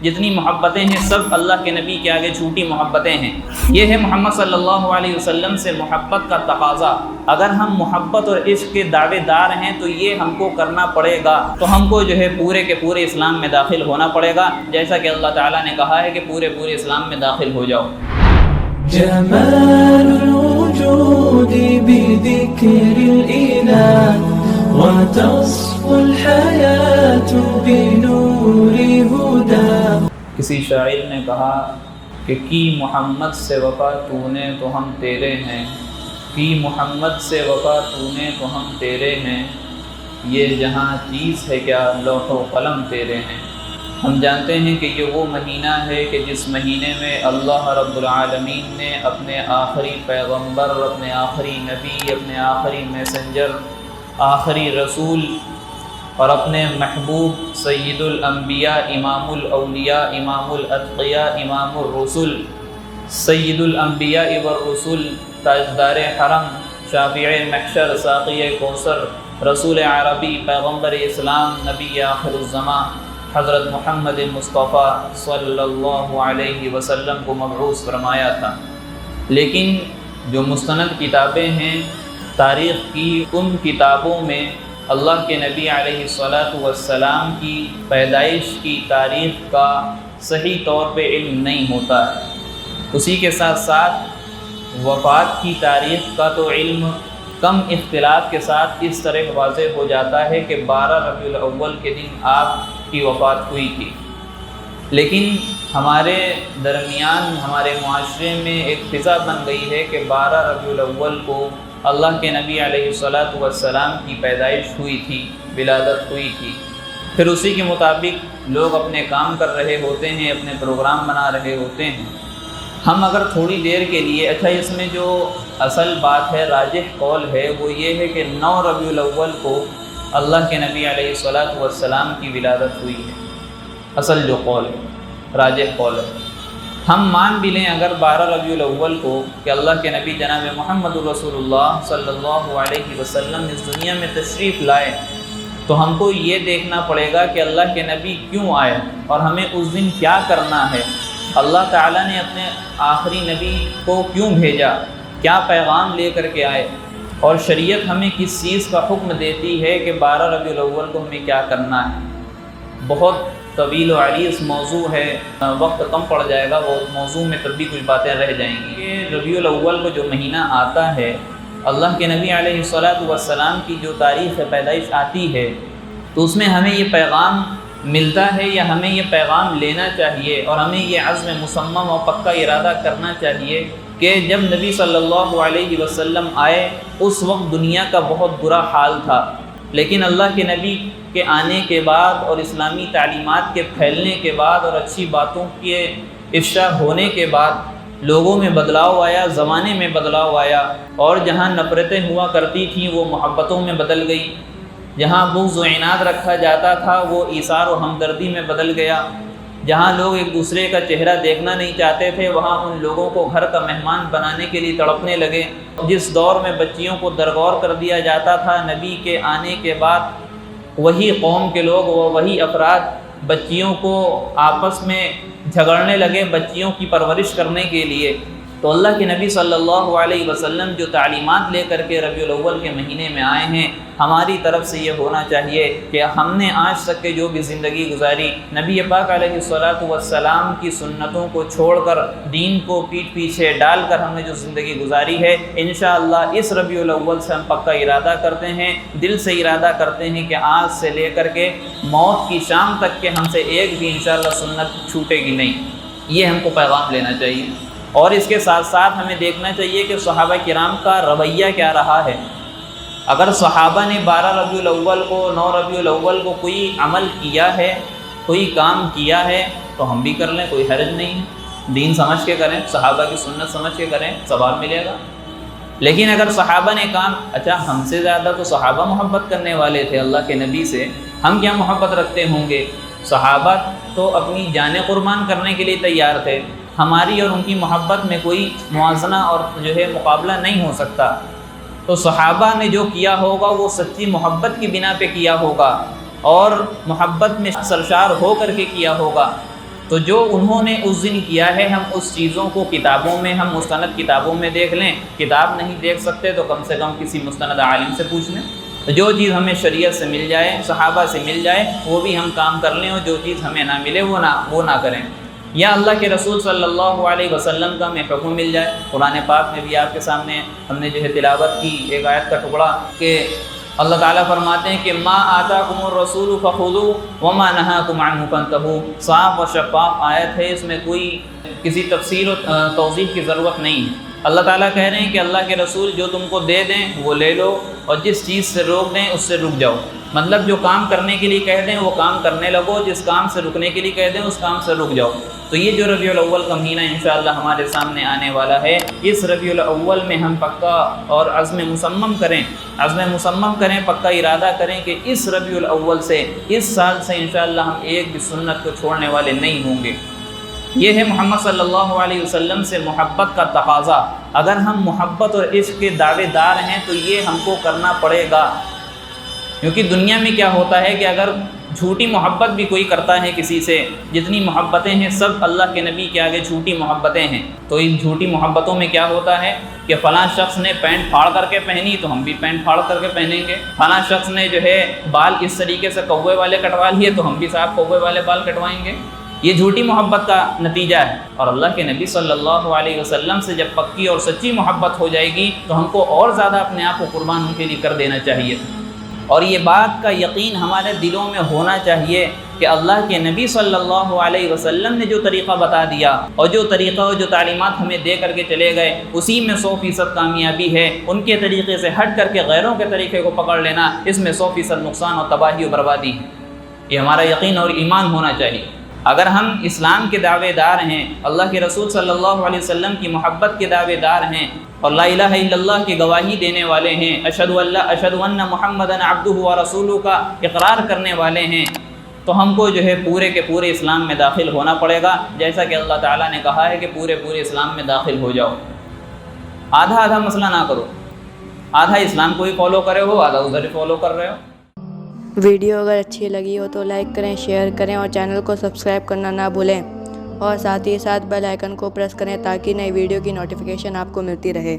جتنی محبتیں ہیں سب اللہ کے نبی کے آگے چھوٹی محبتیں ہیں۔ یہ ہے محمد صلی اللہ علیہ وسلم سے محبت کا تقاضا۔ اگر ہم محبت اور عشق کے دعوے دار ہیں تو یہ ہم کو کرنا پڑے گا، تو ہم کو جو ہے پورے کے پورے اسلام میں داخل ہونا پڑے گا، جیسا کہ اللہ تعالیٰ نے کہا ہے کہ پورے اسلام میں داخل ہو جاؤ۔ جمال الوجود بذكر الإله وتصفو الحياة بنور هداه۔ کسی شاعر نے کہا کہ کی محمد سے وفا تو نے تو ہم تیرے ہیں، کی محمد سے وفا تو نے تو ہم تیرے ہیں، یہ جہاں چیز ہے کیا لوح و قلم تیرے ہیں۔ ہم جانتے ہیں کہ یہ وہ مہینہ ہے کہ جس مہینے میں اللہ رب العالمین نے اپنے آخری پیغمبر، اپنے آخری نبی، اپنے آخری میسنجر، آخری رسول اور اپنے محبوب سید الانبیاء، امام الاولیاء، امام الاتقیاء، امام الرسل، سید الانبیاء والرسل، تاجدار حرم، شافع محشر، ساقی کوثر، رسول عربی، پیغمبر اسلام، نبی آخر الزمان حضرت محمد مصطفیٰ صلی اللہ علیہ وسلم کو مبعوث فرمایا تھا۔ لیکن جو مستند کتابیں ہیں تاریخ کی، ان کتابوں میں اللہ کے نبی علیہ السلام کی پیدائش کی تاریخ کا صحیح طور پہ علم نہیں ہوتا ہے۔ اسی کے ساتھ ساتھ وفات کی تاریخ کا تو علم کم اختلاف کے ساتھ اس طرح واضح ہو جاتا ہے کہ 12 ربیع الاول کے دن آپ کی وفات ہوئی تھی۔ لیکن ہمارے درمیان، ہمارے معاشرے میں ایک فضا بن گئی ہے کہ 12 ربیع الاول کو اللہ کے نبی علیہ السلام کی پیدائش ہوئی تھی، ولادت ہوئی تھی۔ پھر اسی کے مطابق لوگ اپنے کام کر رہے ہوتے ہیں، اپنے پروگرام بنا رہے ہوتے ہیں۔ ہم اگر تھوڑی دیر کے لیے، اچھا اس میں جو اصل بات ہے، راجح قول ہے، وہ یہ ہے کہ 9 ربیع الاول کو اللہ کے نبی علیہ السلام کی ولادت ہوئی ہے۔ اصل جو قول ہے، راجح قول ہے۔ ہم مان بھی لیں اگر 12 ربیع الاول کو کہ اللہ کے نبی جناب محمد رسول اللہ صلی اللہ علیہ وسلم اس دنیا میں تشریف لائے، تو ہم کو یہ دیکھنا پڑے گا کہ اللہ کے نبی کیوں آئے اور ہمیں اس دن کیا کرنا ہے۔ اللہ تعالیٰ نے اپنے آخری نبی کو کیوں بھیجا، کیا پیغام لے کر کے آئے، اور شریعت ہمیں کس چیز کا حکم دیتی ہے کہ 12 ربیع الاول کو ہمیں کیا کرنا ہے۔ بہت طویل و عریض موضوع ہے، وقت کم پڑ جائے گا، وہ موضوع میں تب بھی کچھ باتیں رہ جائیں گی۔ یہ ربیع الاول کو جو مہینہ آتا ہے، اللہ کے نبی علیہ السلام کی جو تاریخ پیدائش آتی ہے، تو اس میں ہمیں یہ پیغام ملتا ہے یا ہمیں یہ پیغام لینا چاہیے، اور ہمیں یہ عزم مصمم اور پکا ارادہ کرنا چاہیے کہ جب نبی صلی اللہ علیہ وسلم آئے اس وقت دنیا کا بہت برا حال تھا، لیکن اللہ کے نبی کے آنے کے بعد اور اسلامی تعلیمات کے پھیلنے کے بعد اور اچھی باتوں کے افشا ہونے کے بعد لوگوں میں بدلاؤ آیا، زمانے میں بدلاؤ آیا، اور جہاں نفرتیں ہوا کرتی تھیں وہ محبتوں میں بدل گئی، جہاں بغض و عناد رکھا جاتا تھا وہ ایثار و ہمدردی میں بدل گیا، جہاں لوگ ایک دوسرے کا چہرہ دیکھنا نہیں چاہتے تھے وہاں ان لوگوں کو گھر کا مہمان بنانے کے لیے تڑپنے لگے۔ جس دور میں بچیوں کو درگور کر دیا جاتا تھا، نبی کے آنے کے بعد وہی قوم کے لوگ، وہی افراد بچیوں کو آپس میں جھگڑنے لگے بچیوں کی پرورش کرنے کے لیے۔ تو اللہ کے نبی صلی اللہ علیہ وسلم جو تعلیمات لے کر کے ربیع الاول کے مہینے میں آئے ہیں، ہماری طرف سے یہ ہونا چاہیے کہ ہم نے آج تک کے جو بھی زندگی گزاری، نبی پاک علیہ السلام کی سنتوں کو چھوڑ کر، دین کو پیٹھ پیچھے ڈال کر ہم نے جو زندگی گزاری ہے، انشاءاللہ اس ربیع الاول سے ہم پکا ارادہ کرتے ہیں، دل سے ارادہ کرتے ہیں کہ آج سے لے کر کے موت کی شام تک کے ہم سے ایک بھی انشاءاللہ سنت چھوٹے گی نہیں۔ یہ ہم کو پیغام لینا چاہیے، اور اس کے ساتھ ساتھ ہمیں دیکھنا چاہیے کہ صحابہ کرام کا رویہ کیا رہا ہے۔ اگر صحابہ نے 12 ربیع الاول کو، 9 ربیع الاول کو کوئی عمل کیا ہے، کوئی کام کیا ہے، تو ہم بھی کر لیں، کوئی حرج نہیں ہے۔ دین سمجھ کے کریں، صحابہ کی سنت سمجھ کے کریں، ثواب ملے گا۔ لیکن اگر صحابہ نے کام، اچھا ہم سے زیادہ تو صحابہ محبت کرنے والے تھے اللہ کے نبی سے، ہم کیا محبت رکھتے ہوں گے؟ صحابہ تو اپنی جانیں قربان کرنے کے لیے تیار تھے، ہماری اور ان کی محبت میں کوئی موازنہ اور جو ہے مقابلہ نہیں ہو سکتا۔ تو صحابہ نے جو کیا ہوگا وہ سچی محبت کی بنا پہ کیا ہوگا، اور محبت میں سرشار ہو کر کے کیا ہوگا۔ تو جو انہوں نے اس دن کیا ہے ہم اس چیزوں کو کتابوں میں، ہم مستند کتابوں میں دیکھ لیں، کتاب نہیں دیکھ سکتے تو کم سے کم کسی مستند عالم سے پوچھ لیں، جو چیز ہمیں شریعت سے مل جائے، صحابہ سے مل جائے، وہ بھی ہم کام کر لیں، اور جو چیز ہمیں نہ ملے وہ نہ کریں، یا اللہ کے رسول صلی اللہ علیہ وسلم کا ہمیں حکم مل جائے۔ قرآن پاک میں بھی آپ کے سامنے ہم نے جو ہے تلاوت کی ایک آیت کا ٹکڑا کہ اللہ تعالیٰ فرماتے ہیں کہ ما آتاکم الرسول فخذوہ وما نہاکم عنہ فانتہوا، صاف و شفاف آیت ہے، اس میں کوئی کسی تفسیر و توضیح کی ضرورت نہیں ہے۔ اللہ تعالیٰ کہہ رہے ہیں کہ اللہ کے رسول جو تم کو دے دیں وہ لے لو، اور جس چیز سے روک دیں اس سے رک جاؤ، مطلب جو کام کرنے کے لیے کہہ دیں وہ کام کرنے لگو، جس کام سے رکنے کے لیے کہہ دیں اس کام سے رک جاؤ۔ تو یہ جو ربیع الاول کا مہینہ انشاءاللہ ہمارے سامنے آنے والا ہے، اس ربیع الاول میں ہم پکا اور عزم مصمم کریں، پکا ارادہ کریں کہ اس ربیع الاول سے، اس سال سے انشاءاللہ ہم ایک بھی سنت کو چھوڑنے والے نہیں ہوں گے۔ یہ ہے محمد صلی اللہ علیہ وسلم سے محبت کا تقاضا۔ اگر ہم محبت اور عشق کے دعوے دار ہیں تو یہ ہم کو کرنا پڑے گا، کیونکہ دنیا میں کیا ہوتا ہے کہ اگر جھوٹی محبت بھی کوئی کرتا ہے کسی سے، جتنی محبتیں ہیں سب اللہ کے نبی کے آگے جھوٹی محبتیں ہیں، تو ان جھوٹی محبتوں میں کیا ہوتا ہے کہ فلاں شخص نے پینٹ پھاڑ کر کے پہنی تو ہم بھی پینٹ پھاڑ کر کے پہنیں گے، فلاں شخص نے جو ہے بال اس طریقے سے کوے والے کٹوا لیے تو ہم بھی صاحب کوے والے بال کٹوائیں گے۔ یہ جھوٹی محبت کا نتیجہ ہے، اور اللہ کے نبی صلی اللہ علیہ وسلم سے جب پکی اور سچی محبت ہو جائے گی تو ہم کو اور زیادہ اپنے آپ کو قربان ان کے لیے کر دینا چاہیے، اور یہ بات کا یقین ہمارے دلوں میں ہونا چاہیے کہ اللہ کے نبی صلی اللہ علیہ وسلم نے جو طریقہ بتا دیا اور جو طریقہ اور جو تعلیمات ہمیں دے کر کے چلے گئے اسی میں 100% کامیابی ہے۔ ان کے طریقے سے ہٹ کر کے غیروں کے طریقے کو پکڑ لینا، اس میں 100% نقصان اور تباہی و بربادی ہے۔ یہ ہمارا یقین اور ایمان ہونا چاہیے۔ اگر ہم اسلام کے دعوے دار ہیں، اللہ کے رسول صلی اللہ علیہ وسلم کی محبت کے دعوے دار ہیں، اور لا الہ الا اللہ کی گواہی دینے والے ہیں، اشہد ان محمدا عبدہ ورسولہ کا اقرار کرنے والے ہیں، تو ہم کو جو ہے پورے کے پورے اسلام میں داخل ہونا پڑے گا، جیسا کہ اللہ تعالیٰ نے کہا ہے کہ پورے اسلام میں داخل ہو جاؤ۔ آدھا مسئلہ نہ کرو، آدھا اسلام کو ہی فالو کرے ہو، آدھا ادھر ہی فالو کر رہے ہو۔ ویڈیو اگر اچھی لگی ہو تو لائک کریں، شیئر کریں اور چینل کو سبسکرائب کرنا نہ بھولیں، اور ساتھ ہی ساتھ بیل آئیکن کو پریس کریں تاکہ نئی ویڈیو کی نوٹیفیکیشن آپ کو ملتی رہے۔